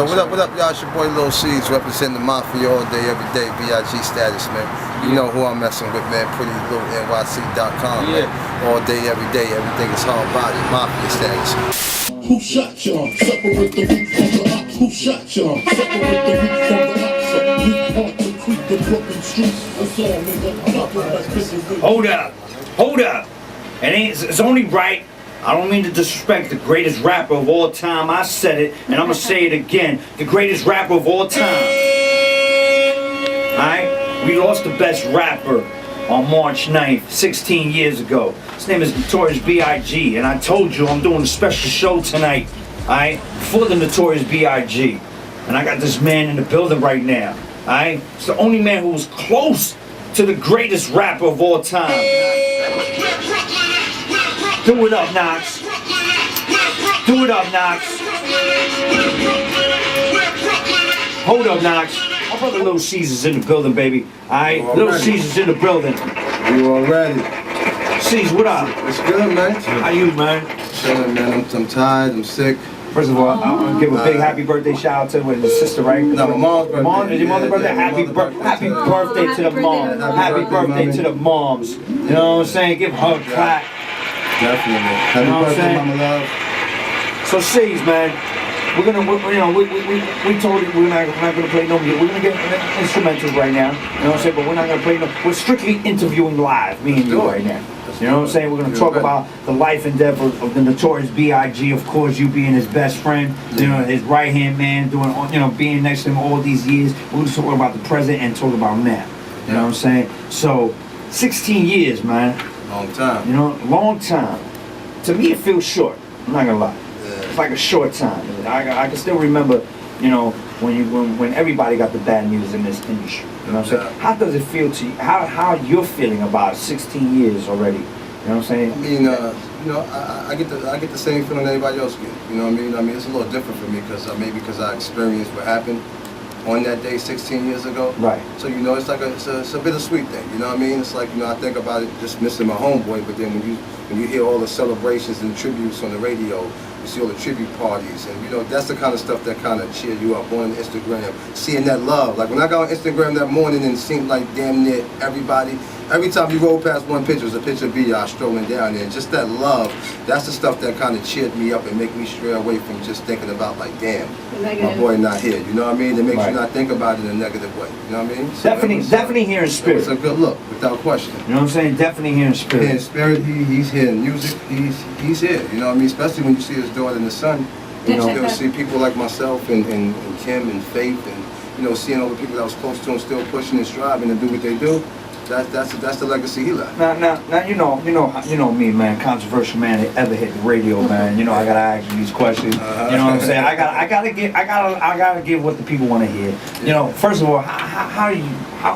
Yo, what up, y'all? It's your boy Lil Cease, representing the Mafia all day, every day, B.I.G. status, man. You know who I'm messing with, man. Pretty Lou NYC.com, man. All day, every day, everything is hard body, Mafia status. Who shot y'all? Separate the root from the ops. Who shot y'all? Separate the root from the ops. Weak heart to creep the Brooklyn streets. That's all, nigga. I'm not gonna like this is Hold up. It's only right. I don't mean to disrespect the greatest rapper of all time. I said it, and I'm gonna say it again. The greatest rapper of all time. Alright? We lost the best rapper on March 9th, 16 years ago. His name is Notorious B.I.G. And I told you I'm doing a special show tonight, alright? For the Notorious B.I.G. And I got this man in the building right now, alright? It's the only man who was close to the greatest rapper of all time. Do it up, Knox. Do it up, Knox. Hold up, Knox. My brother Lil Cease is in the building, baby. Alright? Lil Cease is in the building. You already? Cease, what up? It's good, man. How you, man? Chilling, man. I'm tired. I'm sick. First of all, I want to give a big happy birthday shout out to his sister, right? No, my mom's birthday. Mom, is your mother's birthday? Happy birthday to the mom. Happy birthday to the moms. You know what I'm saying? Give her a clap. Definitely. Happy birthday, mama love. So Cease, man, we told you we're not gonna play no music. We're gonna get instrumentals right now. You know what I'm saying? But we're not gonna play no. We're strictly interviewing live, me and you right now. You know what I'm saying? We're gonna talk about the life and death of the Notorious B.I.G. Of course, you being his best friend, you know, his right hand man, being next to him all these years. We're gonna talk about the present and talk about now. You know what I'm saying? So, 16 years, man. Long time. You know, long time. To me, it feels short. I'm not gonna lie. It's like a short time. I can still remember, you know, when everybody got the bad news in this industry. You know what I'm saying? How does it feel to you? How you're feeling about it? 16 years already. You know what I'm saying? I mean, you know, I get the same feeling everybody else get. You know what I mean? It's a little different for me because I experienced what happened on that day 16 years ago. Right. So, you know, it's like it's a bittersweet thing. You know what I mean? It's like, you know, I think about it just missing my homeboy, but then when you hear all the celebrations and tributes on the radio, you see all the tribute parties, and you know, that's the kind of stuff that kind of cheer you up on Instagram. Seeing that love. Like when I got on Instagram that morning and it seemed like damn near everybody, every time you roll past one picture, it was a picture of B.I. strolling down there. Just that love, that's the stuff that kind of cheered me up and make me stray away from just thinking about like, damn, my boy not here. You know what I mean? It makes you not think about it in a negative way. You know what I mean? So definitely here in spirit. It's a good look, without question. You know what I'm saying? Definitely here in spirit. Here in spirit, he's here in music. He's here. You know what I mean? Especially when you see his daughter and the son. You know, you'll see people like myself and Kim and Faith and, you know, seeing all the people that was close to him still pushing and striving to do what they do. That's the legacy he left. Now you know me, man, controversial man that ever hit the radio, man. You know I gotta ask you these questions. You know what I'm saying? I gotta give what the people want to hear. You know, first of all, how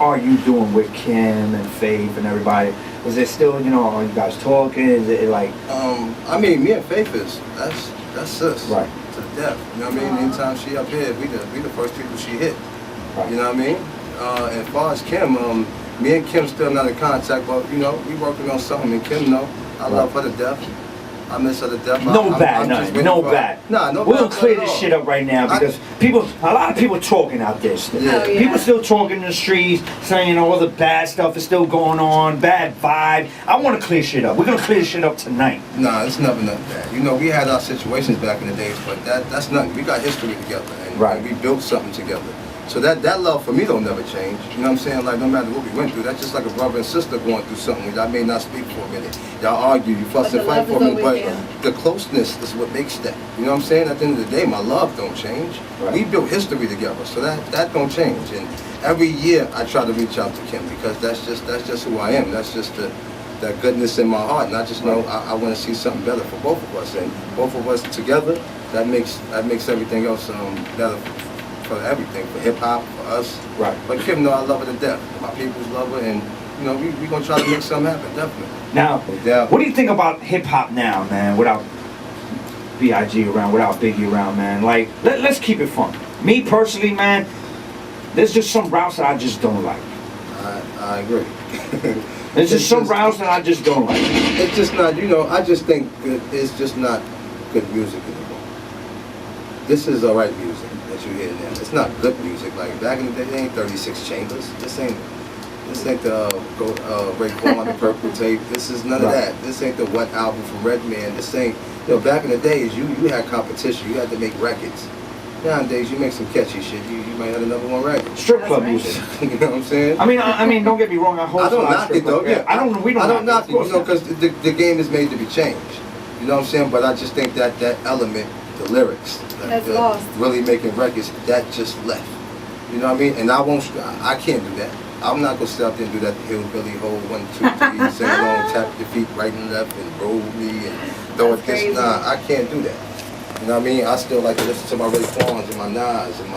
are you doing with Kim and Faith and everybody? Is it still, you know, are you guys talking? Is it like? I mean, me and Faith that's sis. Right. To the death. You know what I mean? Anytime she up here, we the first people she hit. Right. You know what I mean? As far as Kim, me and Kim still not in contact, but you know, we working on something, and Kim know I love her to death. I miss her to death. No bad. Nah, no We're bad gonna clear this shit up right now because a lot of people talking out there still. Yeah. Oh, yeah. People still talking in the streets, saying, you know, all the bad stuff is still going on, bad vibe. I want to clear shit up. We're gonna clear shit up tonight. Nah, it's nothing bad. You know, we had our situations back in the days, but that's nothing. We got history together, and we built something together. So that love for me don't never change. You know what I'm saying? Like no matter what we went through, that's just like a brother and sister going through something. I may not speak for a minute. Y'all argue, you fuss and fight for a minute, but the closeness is what makes that. You know what I'm saying? At the end of the day, my love don't change. Right. We built history together, so that don't change. And every year I try to reach out to Kim because that's just who I am. That's just that goodness in my heart, and I just know I want to see something better for both of us, and both of us together. That makes everything else better. For everything, for hip hop, for us. Right. But Kim, I love her to death. My people's love her, and you know, we gonna try to make something happen, definitely. Now, what do you think about hip hop now, man? Without B.I.G. around, without Biggie around, man. Like, let's keep it fun. Me personally, man, there's just some routes that I just don't like. I agree. There's just some routes that I just don't like. It's just not, you know. I just think it's just not good music anymore. this is alright music that you hear now. It's not good music. Like back in the day, they ain't 36 Chambers. This ain't the Raekwon, the Purple Tape. This is none of that. This ain't the What album from Redman. This ain't, back in the days, you had competition. You had to make records. Nowadays, you make some catchy shit. You might have the #1 record. Strip club music. You know what I'm saying? I mean, don't get me wrong. I don't knock it though. Yeah, I don't knock it. Because the game is made to be changed. You know what I'm saying? But I just think that element, the lyrics, that's lost. Really making records, that just left. You know what I mean? And I can't do that. I'm not gonna sit out there and do that hillbilly whole 1, 2, 3, sing along, tap your feet right and left and roll me and throw it this. Nah, I can't do that. You know what I mean? I still like to listen to my Raekwons and my Nas and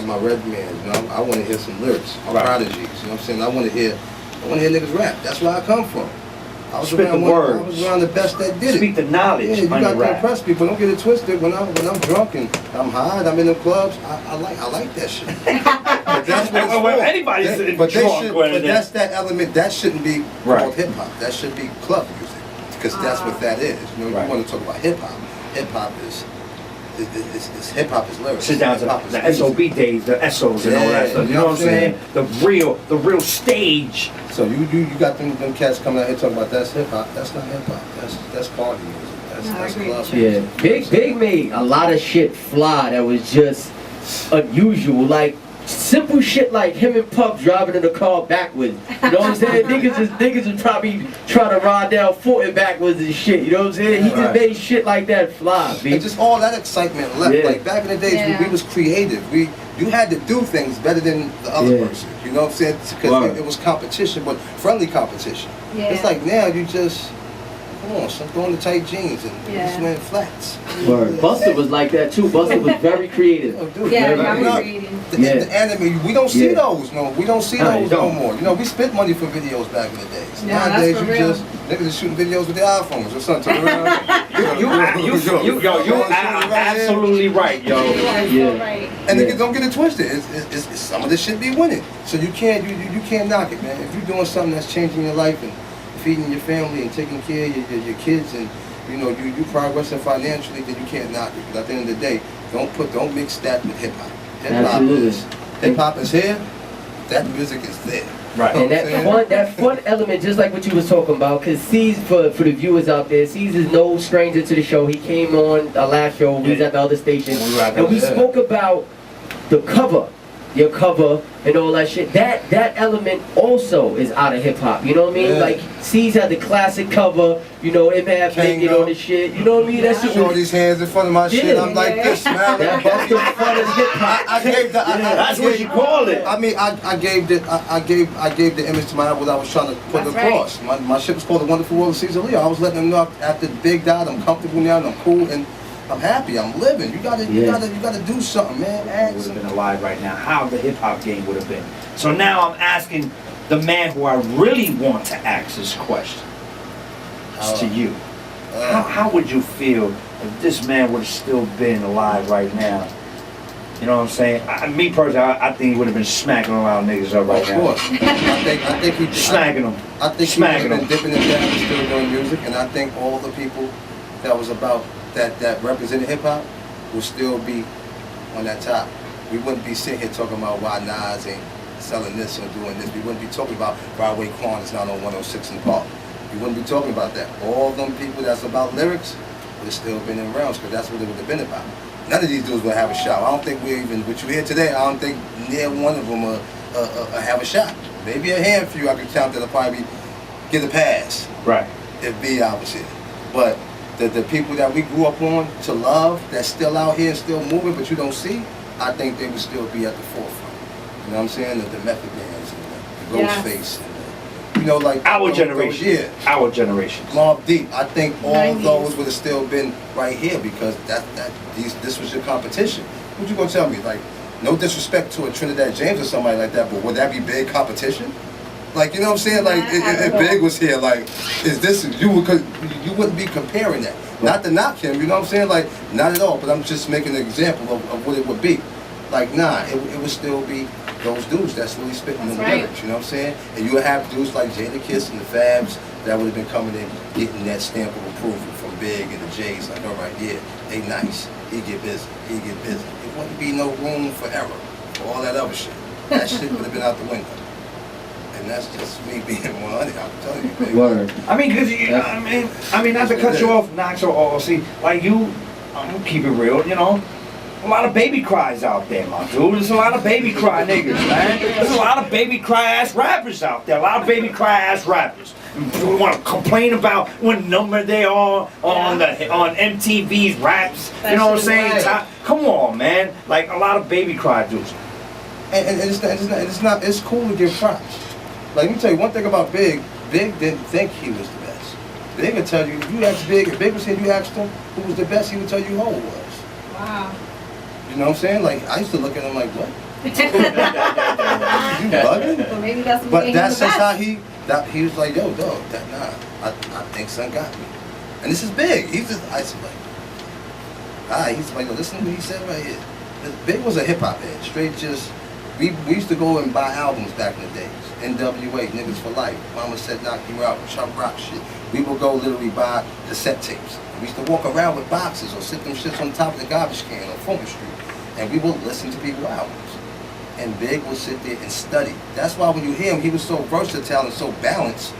my Redmans. You know, I want to hear some lyrics, my Prodigies. You know what I'm saying? I want to hear niggas rap. That's where I come from. I was around the best that did it. Speak the knowledge. Yeah, you got to impress people. Don't get it twisted. When I'm drunk and I'm high, and I'm in the clubs. I like that shit. But that's what it's for. Anybody's but that's that element. That shouldn't be called hip hop. That should be club music, because that's what that is. You know, you want to talk about hip hop. Hip hop is hip hop is lyrics. Sit down to the SOB days, the SOs and all that stuff. You know what I'm saying? The real stage. So you got them cats coming out here talking about that's hip hop. That's not hip hop. That's party music. That's club music. Big made a lot of shit fly that was just unusual. Like simple shit like him and Puff driving in the car backwards. You know what I'm saying? niggas is probably trying to ride down Fulton backwards and shit. You know what I'm saying? He just made shit like that fly, B. And just all that excitement left. Like back in the days, we was creative. You had to do things better than the other person. You know what I'm saying? Because it was competition, but friendly competition. Yeah. It's like now you just, come on, son, throw on the tight jeans and just wearing flats. Busta was like that too. Busta was very creative. Oh, dude, very the anime, we don't see those no. We don't see those no more. You know, we spent money for videos back in the days. Nowadays, niggas are shooting videos with their iPhones or something. Turn around. You absolutely right, yo. And niggas don't get it twisted. It's some of this shit be winning. So you can't knock it, man. If you're doing something that's changing your life and feeding your family and taking care of your kids and you progressing financially, then you can't knock it. But at the end of the day, don't mix that with hip hop. Hip hop is here. That music is there. Right. And that fun element, just like what you was talking about, because Cease, for the viewers out there, Cease is no stranger to the show. He came on our last show. We was at the other station, and we spoke about the cover. Your cover and all that shit. That element also is out of hip hop. You know what I mean? Like Cease had the classic cover. You know, him half naked on the shit. You know what I mean? That shit. Show these hands in front of my shit. I'm like this, man. That's the fun of hip hop. That's what you call it. I mean, I gave the image to what I was trying to put across. My shit was called The Wonderful World of Caesar Leo. I was letting them know after Big died, I'm comfortable now and I'm cool and I'm happy. I'm living. You gotta do something, man. Would have been alive right now. How the hip hop game would have been. So now I'm asking the man who I really want to ask this question. It's to you. How would you feel if this man would have still been alive right now? You know what I'm saying? Me personally, I think he would have been smacking around niggas up right now. Of course. I think he smacking them. I think he would have been dipping his down and still doing music, and I think all the people that was about that represented hip hop will still be on that top. We wouldn't be sitting here talking about why Nas ain't selling this or doing this. We wouldn't be talking about why Raekwon is not on 106 in Park. We wouldn't be talking about that. All them people that's about lyrics would have still been in rounds, because that's what it would have been about. None of these dudes will have a shot. I don't think what you hear today, I don't think near one of them will have a shot. Maybe a handful I could count that'll probably get a pass. Right. If B opposite. But the people that we grew up on to love, that's still out here, still moving, but you don't see, I think they would still be at the forefront. You know what I'm saying? The Method Mans and the Ghostface. And like our generation. Our generation. Mobb Deep. I think all those would have still been right here, because this was your competition. What you gonna tell me? Like, no disrespect to a Trinidad James or somebody like that, but would that be big competition? Like, you know what I'm saying? Like, if Big was here, like, is this, you wouldn't be comparing that. Not to knock him, you know what I'm saying? Like, not at all, but I'm just making an example of what it would be. Like, nah, it would still be those dudes that's really spitting in the lyrics, you know what I'm saying? And you would have dudes like Jadakiss and the Fabs that would have been coming in, getting that stamp of approval from Big and the J's, like, all right, yeah, they nice. He get busy. It wouldn't be no room for error, for all that other shit. That shit would have been out the window. And that's just me being 100. I'm telling you, baby. Word. I mean, cause I mean, not to cut you off, Knox or see, like you, I'm gonna keep it real, you know. A lot of baby cries out there, my dude. There's a lot of baby cry niggas, man. There's a lot of baby cry ass rappers out there. A lot of baby cry ass rappers. We want to complain about what number they are on MTV's raps. You know what I'm saying? Come on, man. Like a lot of baby cry dudes. And it's cool to give props. Like, let me tell you one thing about Big. Big didn't think he was the best. Big would tell you, if you asked Big, if Big was here, you asked him who was the best, he would tell you who it was. Wow. You know what I'm saying? Like, I used to look at him like, what? You bugging? Well, maybe that's But that's just how he was like, yo, dog, I think son got me. And this is Big. He's just, I said, like, he's like, yo, listen to what he said right here. Big was a hip hop head, straight just, we used to go and buy albums back in the days. NWA, Niggas for Life. Mama Said Knock You Out, Chuck Rock shit. We would go literally buy cassette tapes. We used to walk around with boxes or sit them shits on top of the garbage can on Fulton Street. And we would listen to people's albums. And Big would sit there and study. That's why when you hear him, he was so versatile and so balanced.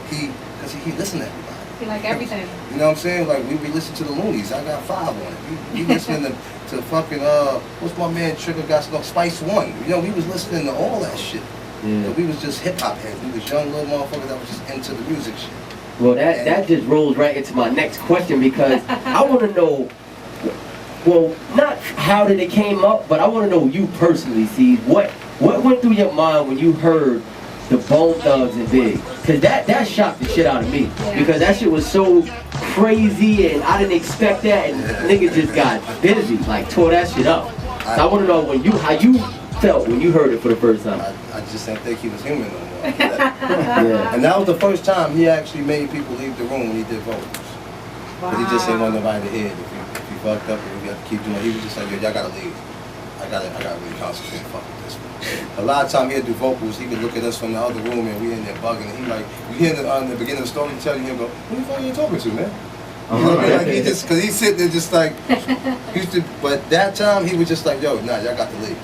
Because he listened to everybody. He like everything. You know what I'm saying? Like, we listen to the Loonies. I got 5 on it. We listening to fucking, what's my man Trigger got no Spice One. You know, we was listening to all that shit. Yeah. So we was just hip-hop heads. We was young little motherfuckers that was just into the music shit. Well, that just rolls right into my next question, because I want to know, well, not how did it came up, but I want to know you personally, see, what went through your mind when you heard the Bone Thugs and Big? Because that shocked the shit out of me, because that shit was so crazy and I didn't expect that, and niggas just got busy, like tore that shit up. So I want to know how you felt when you heard it for the first time. I just didn't think he was human no more. Yeah. And that was the first time he actually made people leave the room when he did vocals. Wow. But he just didn't want nobody to hear it. If you fucked up and you got to keep doing it, he was just like, yo, y'all gotta leave. I gotta really concentrate and fuck with this one. A lot of time he'd do vocals, he could look at us from the other room and we in there bugging, and he like, you hear the beginning of the story, he tell you, he'll go, who the fuck are you talking to, man? You know what I mean? Like, he just, cause he's sitting there just like, but that time he was just like, yo, nah, y'all got to leave.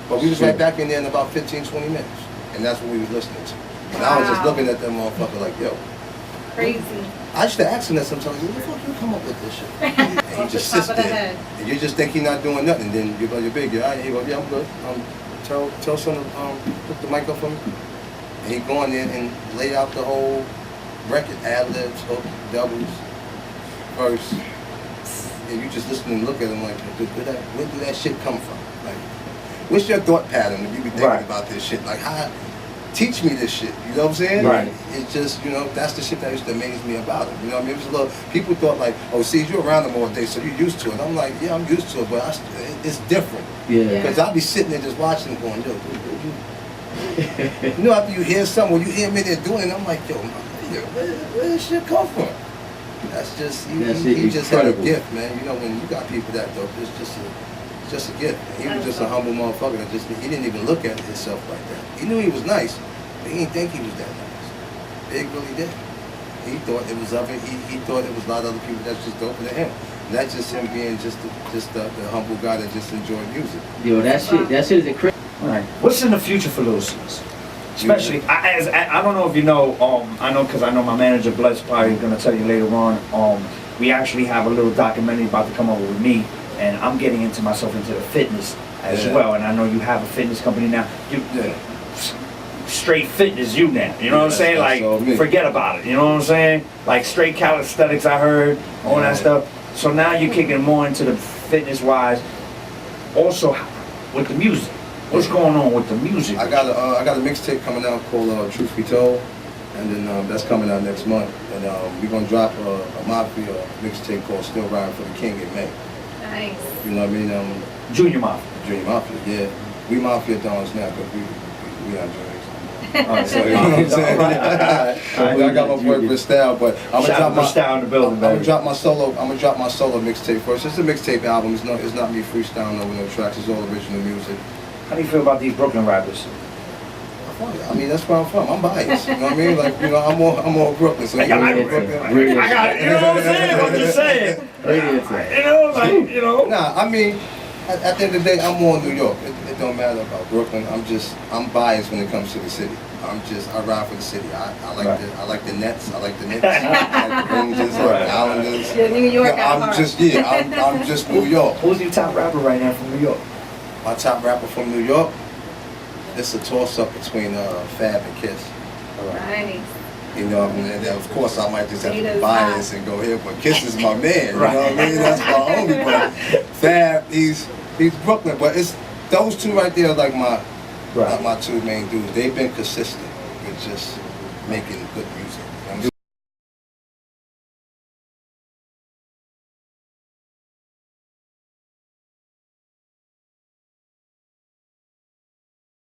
But we was right back in there in about 15, 20 minutes. And that's what we was listening to. And I was just looking at that motherfucker like, yo. Crazy. I used to ask him that sometimes, where the fuck you come up with this shit? And he just sits there. And you just think he's not doing nothing. Then you go, you're big, you're all right. He goes, yeah, I'm good. Tell son to put the mic up for me. And he go in there and lay out the whole record, ad-libs, hook, doubles, verse. And you just listen and look at him like, where did that shit come from? Like, what's your thought pattern when you be thinking about this shit? Like, teach me this shit, you know what I'm saying? Right. It's just, you know, that's the shit that used to amaze me about him. You know what I mean? It was a little, people thought like, oh, see, you're around him all day, so you're used to it. I'm like, yeah, I'm used to it, but it's different. Yeah. Because I'll be sitting there just watching him going, yo, you know, after you hear something, when you hear me there doing it, I'm like, yo, where this shit come from? That's just, he just had a gift, man. You know, when you got people that dope, it's just a gift. He was just a humble motherfucker that he didn't even look at himself like that. He knew he was nice, but he didn't think he was that nice. Big really did. He thought it was other. He thought it was a lot of other people that's just doper than him. And that's just him being just the humble guy that just enjoyed music. Yo, that shit is incredible. All right. What's in the future for Lil Cease? Especially, I don't know if you know. I know because I know my manager Bless probably going to tell you later on. We actually have a little documentary about to come over with me. And I'm getting myself into the fitness as well. And I know you have a fitness company now. Straight fitness you now. You know what I'm saying? Like, forget about it. You know what I'm saying? Like straight calisthenics, I heard, all that stuff. So now you're kicking more into the fitness-wise. Also, with the music. What's going on with the music? I got a mixtape coming out called Truth Be Told. And then that's coming out next month. And we're going to drop a Mafia mixtape called Still Riding for the King in May. Nice. You know what I mean? Junior Mafia. Junior Mafia, yeah. We Mafia dons now because we not juniors. Alright, so you know what I'm saying? I got my boy Style, but I'm gonna drop my style in the building. I'm gonna drop my solo mixtape first. It's a mixtape album. It's not me freestyling over no tracks. It's all original music. How do you feel about these Brooklyn rappers? I California. I mean, that's where I'm from. I'm biased. You know what I mean? Like, you know, I'm all Brooklyn. So I got it. Really I got it. You know what I'm saying? I'm just saying. Really insane. You know, like, you know. Nah, I mean, at the end of the day, I'm more New York. It don't matter about Brooklyn. I'm biased when it comes to the city. I ride for the city. I like the Nets. I like the Knicks. I like the Rangers. I like the Islanders. You're New York Yeah, at heart. I'm just New York. Who's your top rapper right now from New York? My top rapper from New York. It's a toss-up between Fab and Kiss. Nice. You know, and then of course I might just have to be Haters biased and go here, but Kiss is my man. You know what I mean? That's my homie. But Fab, he's Brooklyn. But it's those two right there, are like my two main dudes. They've been consistent with just making good music.